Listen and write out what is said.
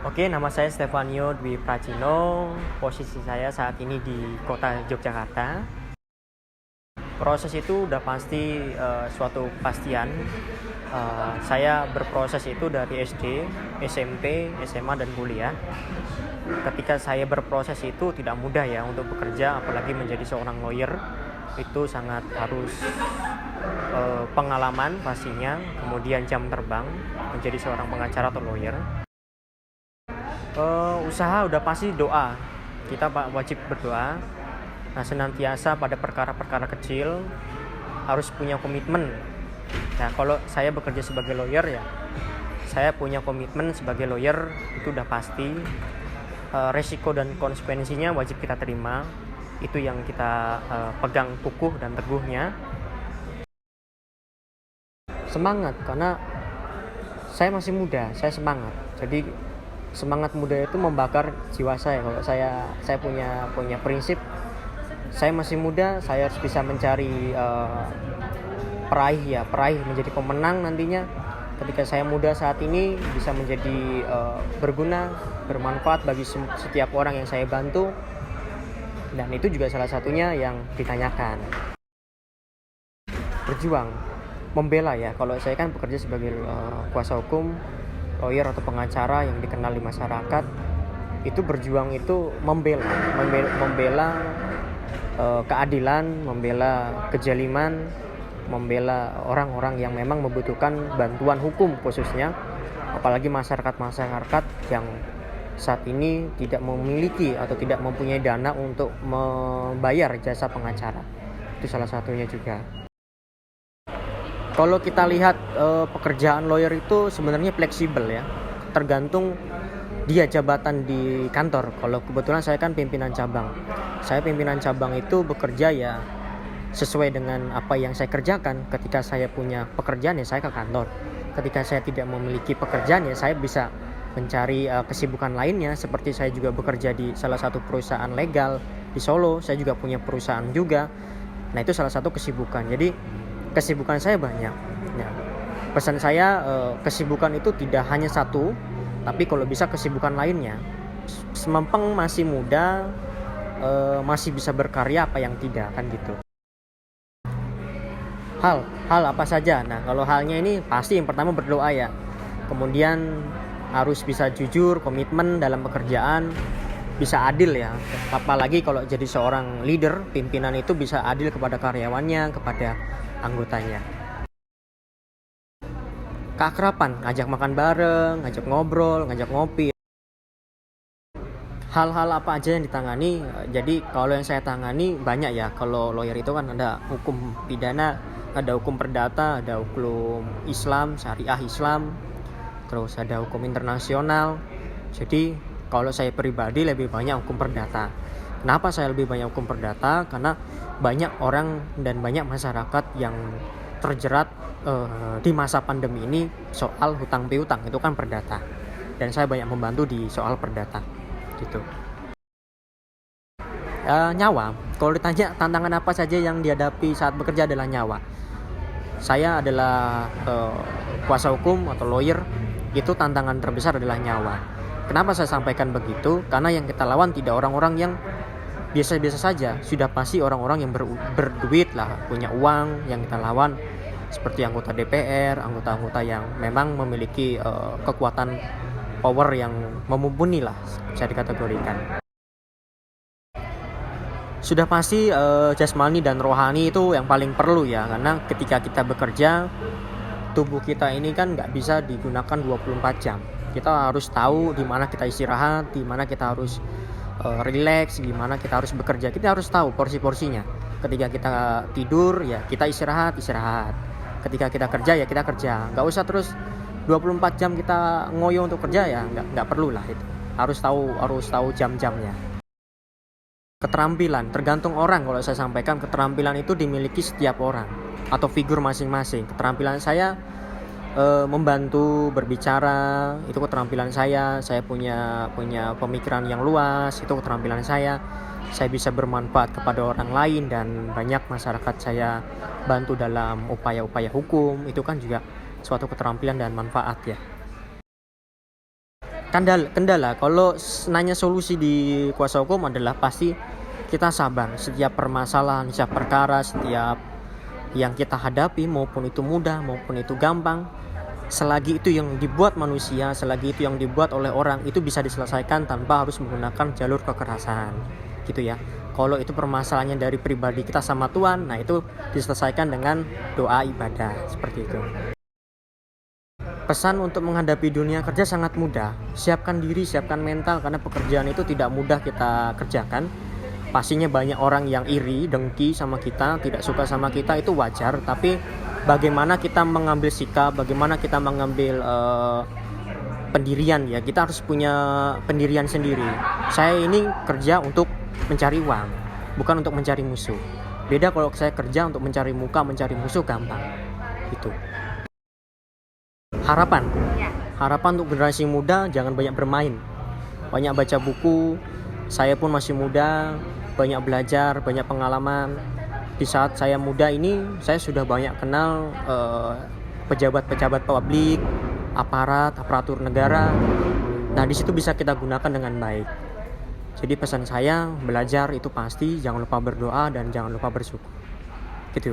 Oke, nama saya Stefanio Dwi Pracino. Posisi saya saat ini di kota Yogyakarta. Proses itu udah pasti suatu kepastian. Saya berproses itu dari SD, SMP, SMA, dan kuliah. Ketika saya berproses itu tidak mudah ya untuk bekerja, apalagi menjadi seorang lawyer. Itu sangat harus pengalaman pastinya, kemudian jam terbang menjadi seorang pengacara atau lawyer. Usaha udah pasti doa. Kita wajib berdoa. Nah, senantiasa pada perkara-perkara kecil harus punya komitmen. Nah, kalau saya bekerja sebagai lawyer ya, saya punya komitmen sebagai lawyer itu udah pasti. Resiko dan konsekuensinya wajib kita terima. Itu yang kita pegang kukuh dan teguhnya. Semangat karena saya masih muda, saya semangat. Jadi semangat muda itu membakar jiwa saya. Kalau saya punya prinsip, saya masih muda, saya harus bisa mencari peraih menjadi pemenang nantinya. Ketika saya muda saat ini bisa menjadi berguna, bermanfaat bagi setiap orang yang saya bantu, dan itu juga salah satunya yang ditanyakan. Berjuang, membela ya. Kalau saya kan bekerja sebagai kuasa hukum, lawyer atau pengacara yang dikenal di masyarakat, itu berjuang itu membela keadilan, membela kejaliman, membela orang-orang yang memang membutuhkan bantuan hukum khususnya, apalagi masyarakat yang saat ini tidak memiliki atau tidak mempunyai dana untuk membayar jasa pengacara. Itu salah satunya juga. Kalau kita lihat pekerjaan lawyer itu sebenarnya fleksibel ya, tergantung dia jabatan di kantor. Kalau kebetulan saya kan pimpinan cabang. Saya pimpinan cabang itu bekerja ya sesuai dengan apa yang saya kerjakan. Ketika saya punya pekerjaan ya saya ke kantor. Ketika saya tidak memiliki pekerjaan ya saya bisa mencari kesibukan lainnya. Seperti saya juga bekerja di salah satu perusahaan legal di Solo. Saya juga punya perusahaan juga. Nah, itu salah satu kesibukan. Jadi kesibukan saya banyak. Ya, pesan saya kesibukan itu tidak hanya satu, tapi kalau bisa kesibukan lainnya. Semempeng masih muda, masih bisa berkarya apa yang tidak kan gitu. Hal apa saja. Nah, kalau halnya ini pasti yang pertama berdoa ya. Kemudian harus bisa jujur, komitmen dalam pekerjaan, bisa adil ya. Apalagi kalau jadi seorang leader, pimpinan itu bisa adil kepada karyawannya, kepada anggotanya. Keakraban, ngajak makan bareng, ngajak ngobrol, ngajak ngopi. Hal-hal apa aja yang ditangani. Jadi kalau yang saya tangani banyak ya. Kalau lawyer itu kan ada hukum pidana, ada hukum perdata, ada hukum Islam, syariah Islam, terus ada hukum internasional. Jadi kalau saya pribadi lebih banyak hukum perdata. Kenapa saya lebih banyak hukum perdata? Karena banyak orang dan banyak masyarakat yang terjerat di masa pandemi ini soal hutang piutang, itu kan perdata. Dan saya banyak membantu di soal perdata gitu. Nyawa, kalau ditanya tantangan apa saja yang dihadapi saat bekerja adalah nyawa. Saya adalah kuasa hukum atau lawyer, itu tantangan terbesar adalah nyawa. Kenapa saya sampaikan begitu? Karena yang kita lawan tidak orang-orang yang biasa-biasa saja, sudah pasti orang-orang yang berduit lah, punya uang yang kita lawan, seperti anggota DPR, anggota-anggota yang memang memiliki kekuatan power yang memumpuni lah, bisa dikategorikan. Sudah pasti jasmani dan rohani itu yang paling perlu ya, karena ketika kita bekerja, tubuh kita ini kan nggak bisa digunakan 24 jam. Kita harus tahu di mana kita istirahat, di mana kita harus relax, gimana kita harus bekerja. Kita harus tahu porsi-porsinya. Ketika kita tidur ya kita istirahat. Ketika kita kerja ya kita kerja. Nggak usah terus 24 jam kita ngoyo untuk kerja ya, nggak perlu lah itu. Harus tahu jam-jamnya. Keterampilan tergantung orang. Kalau saya sampaikan, keterampilan itu dimiliki setiap orang atau figur masing-masing. Keterampilan saya membantu berbicara, itu keterampilan saya punya pemikiran yang luas, itu keterampilan saya bisa bermanfaat kepada orang lain dan banyak masyarakat saya bantu dalam upaya-upaya hukum, itu kan juga suatu keterampilan dan manfaat ya. kendala kalau nanya solusi di kuasa hukum adalah pasti kita sabar. Setiap permasalahan, setiap perkara, setiap yang kita hadapi, maupun itu mudah maupun itu gampang, selagi itu yang dibuat manusia, selagi itu yang dibuat oleh orang, itu bisa diselesaikan tanpa harus menggunakan jalur kekerasan gitu ya. Kalau itu permasalahannya dari pribadi kita sama Tuhan, nah itu diselesaikan dengan doa ibadah seperti itu. Pesan untuk menghadapi dunia kerja sangat mudah. Siapkan diri, siapkan mental, karena pekerjaan itu tidak mudah kita kerjakan. Pastinya banyak orang yang iri, dengki sama kita, tidak suka sama kita, itu wajar. Tapi bagaimana kita mengambil sikap, bagaimana kita mengambil pendirian ya. Kita harus punya pendirian sendiri. Saya ini kerja untuk mencari uang, bukan untuk mencari musuh. Beda kalau saya kerja untuk mencari muka, mencari musuh gampang. Itu. Harapan untuk generasi muda, jangan banyak bermain, banyak baca buku. Saya pun masih muda, banyak belajar, banyak pengalaman. Di saat saya muda ini, saya sudah banyak kenal pejabat-pejabat publik, aparatur negara. Nah, di situ bisa kita gunakan dengan baik. Jadi pesan saya, belajar itu pasti, jangan lupa berdoa dan jangan lupa bersyukur. Gitu.